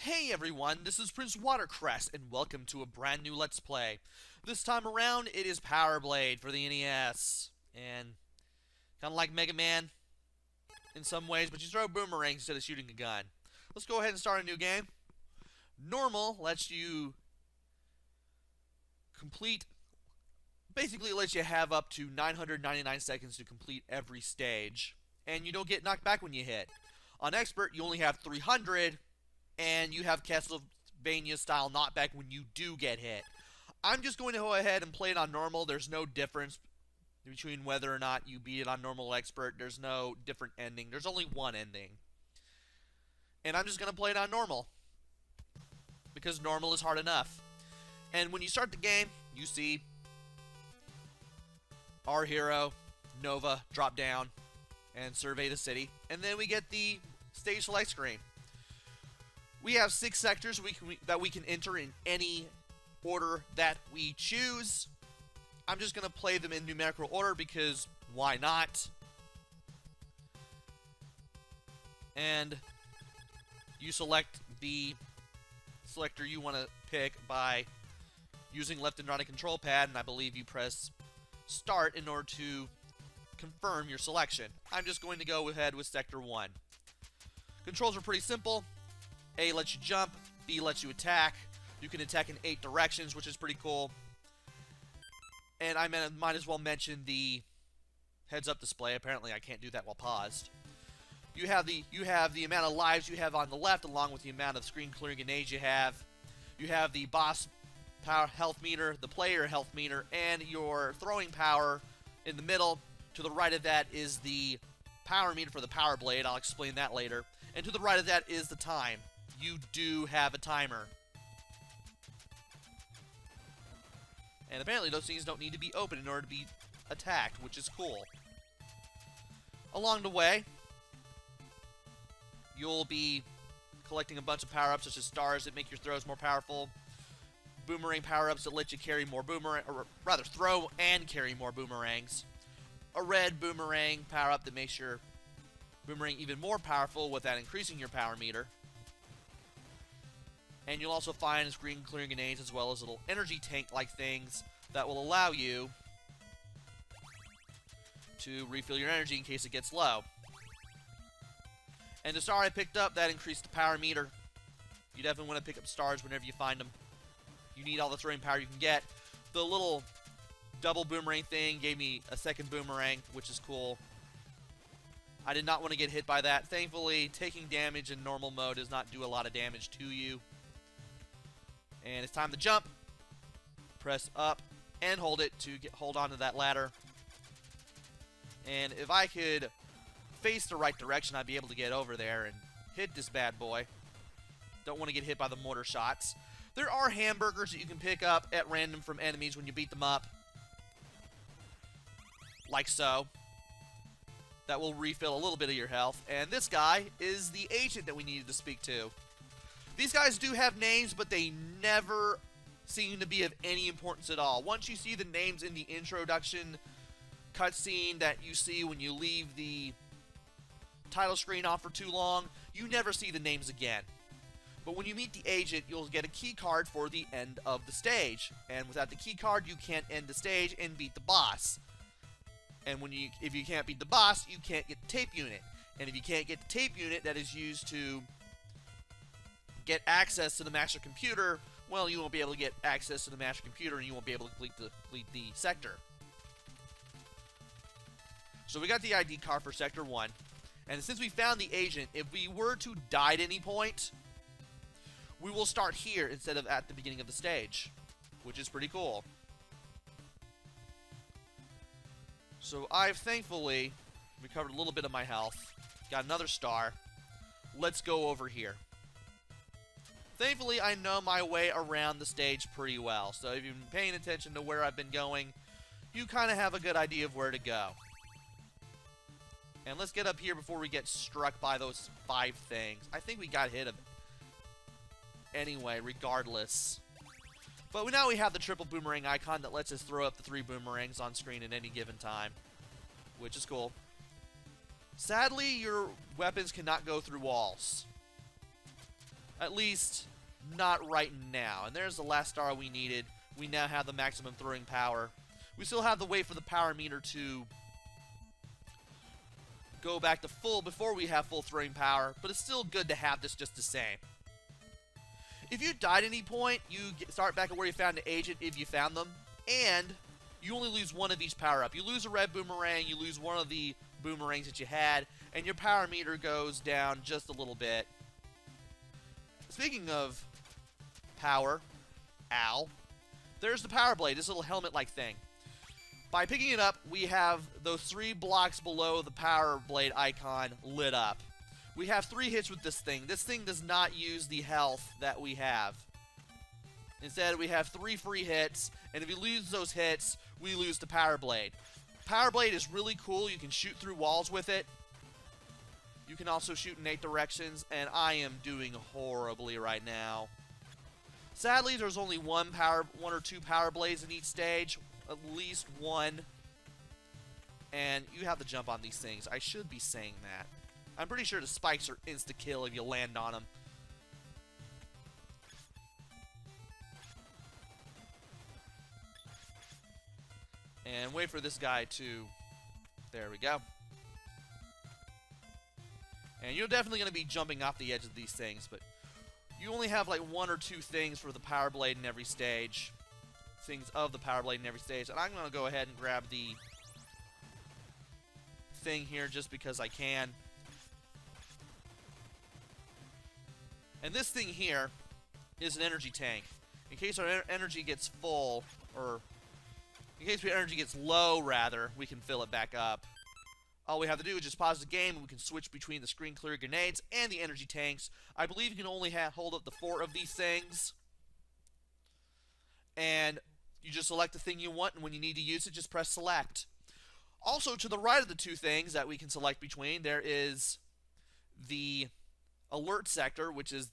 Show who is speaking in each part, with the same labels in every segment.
Speaker 1: Hey everyone, this is PrinceWatercress, and welcome to a brand new Let's Play. This time around, it is Power Blade for the NES. And kind of like Mega Man in some ways, but you throw boomerangs instead of shooting a gun. Let's go ahead and start a new game. Normal lets you complete, basically lets you have up to 999 seconds to complete every stage. And you don't get knocked back when you hit. On Expert, you only have 300, and you have Castlevania style knockback when you do get hit. I'm just going to go ahead and play it on normal. There's no difference between whether or not you beat it on normal or expert. There's no different ending. There's only one ending. And I'm just going to play it on normal, because normal is hard enough. And when you start the game, you see our hero, Nova, drop down and survey the city. And then we get the stage select screen. We have 6 sectors that we can enter in any order that we choose. I'm just going to play them in numerical order because why not? And you select the selector you want to pick by using left and right on control pad, and I believe you press start in order to confirm your selection. I'm just going to go ahead with sector 1. Controls are pretty simple. A lets you jump, B lets you attack. You can attack in 8 directions, which is pretty cool. And I might as well mention the heads-up display. Apparently I can't do that while paused. You have the amount of lives you have on the left, along with the amount of screen clearing grenades you have. You have the boss power health meter, the player health meter, and your throwing power in the middle. To the right of that is the power meter for the Power Blade. I'll explain that later. And to the right of that is the time. You do have a timer. And apparently those things don't need to be open in order to be attacked, which is cool. Along the way, you'll be collecting a bunch of power-ups, such as stars that make your throws more powerful, boomerang power-ups that let you carry more or rather throw and carry more boomerangs, a red boomerang power-up that makes your boomerang even more powerful without increasing your power meter. And you'll also find screen clearing grenades as well as little energy tank-like things that will allow you to refill your energy in case it gets low. And the star I picked up, that increased the power meter. You definitely want to pick up stars whenever you find them. You need all the throwing power you can get. The little double boomerang thing gave me a second boomerang, which is cool. I did not want to get hit by that. Thankfully, taking damage in normal mode does not do a lot of damage to you. And it's time to jump. Press up and hold it to hold on to that ladder. And if I could face the right direction, I'd be able to get over there and hit this bad boy. Don't want to get hit by the mortar shots. There are hamburgers that you can pick up at random from enemies when you beat them up. Like so. That will refill a little bit of your health. And this guy is the agent that we needed to speak to. These guys do have names, but they never seem to be of any importance at all. Once you see the names in the introduction cutscene that you see when you leave the title screen off for too long, you never see the names again. But when you meet the agent, you'll get a key card for the end of the stage. And without the key card, you can't end the stage and beat the boss. And if you can't beat the boss, you can't get the tape unit. And if you can't get the tape unit that is used to get access to the master computer, well, you won't be able to get access to the master computer and you won't be able to complete the sector. So we got the ID card for Sector 1. And since we found the agent, if we were to die at any point, we will start here instead of at the beginning of the stage, which is pretty cool. So I've thankfully recovered a little bit of my health. Got another star. Let's go over here. Thankfully, I know my way around the stage pretty well, so if you've been paying attention to where I've been going, you kind of have a good idea of where to go. And let's get up here before we get struck by those 5 things. I think we got hit of anyway, regardless. But now we have the triple boomerang icon that lets us throw up the 3 boomerangs on screen at any given time, which is cool. Sadly, your weapons cannot go through walls. At least, not right now. And there's the last star we needed. We now have the maximum throwing power. We still have to wait for the power meter to go back to full before we have full throwing power, but it's still good to have this just the same. If you died at any point, you start back at where you found the agent if you found them, and you only lose one of each power-up. You lose a red boomerang, you lose one of the boomerangs that you had, and your power meter goes down just a little bit. Speaking of power, ow, there's the power blade, this little helmet-like thing. By picking it up, we have those 3 blocks below the power blade icon lit up. We have 3 hits with this thing. This thing does not use the health that we have. Instead, we have 3 free hits, and if we lose those hits, we lose the power blade. Power blade is really cool. You can shoot through walls with it. You can also shoot in 8 directions, and I am doing horribly right now. Sadly, there's only one or two power blades in each stage. At least one. And you have to jump on these things. I should be saying that. I'm pretty sure the spikes are insta-kill if you land on them. And wait for this guy to... There we go. And you're definitely going to be jumping off the edge of these things, but you only have like 1 or 2 things for the power blade in every stage. Things of the power blade in every stage. And I'm going to go ahead and grab the thing here just because I can. And this thing here is an energy tank. In case our energy gets full, or in case our energy gets low, rather, we can fill it back up. All we have to do is just pause the game, and we can switch between the screen clear grenades and the energy tanks. I believe you can only hold up to 4 of these things. And you just select the thing you want, and when you need to use it, just press select. Also, to the right of the 2 things that we can select between, there is the alert sector, which is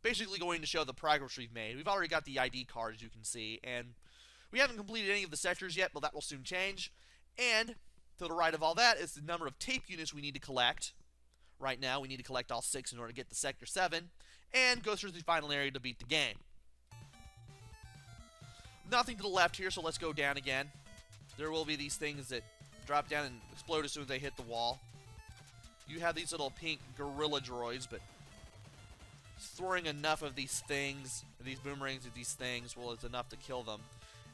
Speaker 1: basically going to show the progress we've made. We've already got the ID card, as you can see, and we haven't completed any of the sectors yet, but that will soon change. And to the right of all that is the number of tape units we need to collect. Right now, we need to collect all 6 in order to get to Sector 7, and go through the final area to beat the game. Nothing to the left here, so let's go down again. There will be these things that drop down and explode as soon as they hit the wall. You have these little pink gorilla droids, but throwing enough of these things, these boomerangs at these things, well, it's enough to kill them.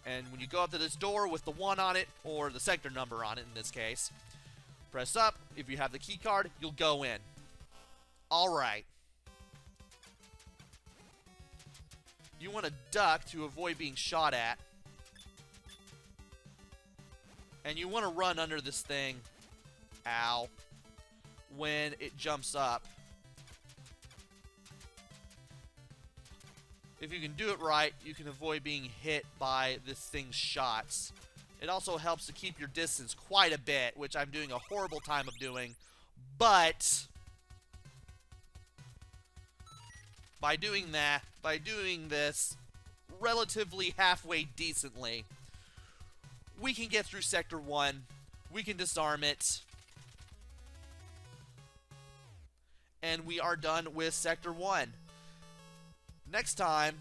Speaker 1: And when you go up to this door with the 1 on it, or the sector number on it in this case, press up. If you have the key card, you'll go in. Alright. You want to duck to avoid being shot at. And you want to run under this thing. Ow. When it jumps up. If you can do it right, you can avoid being hit by this thing's shots. It also helps to keep your distance quite a bit, which I'm doing a horrible time of doing. But by doing this relatively halfway decently, we can get through Sector 1. We can disarm it. And we are done with Sector 1. Next time,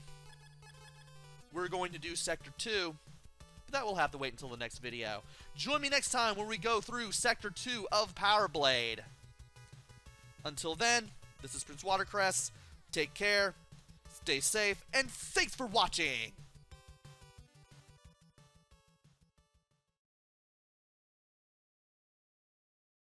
Speaker 1: we're going to do Sector 2, but that will have to wait until the next video. Join me next time where we go through Sector 2 of Power Blade. Until then, this is PrinceWatercress. Take care, stay safe, and thanks for watching!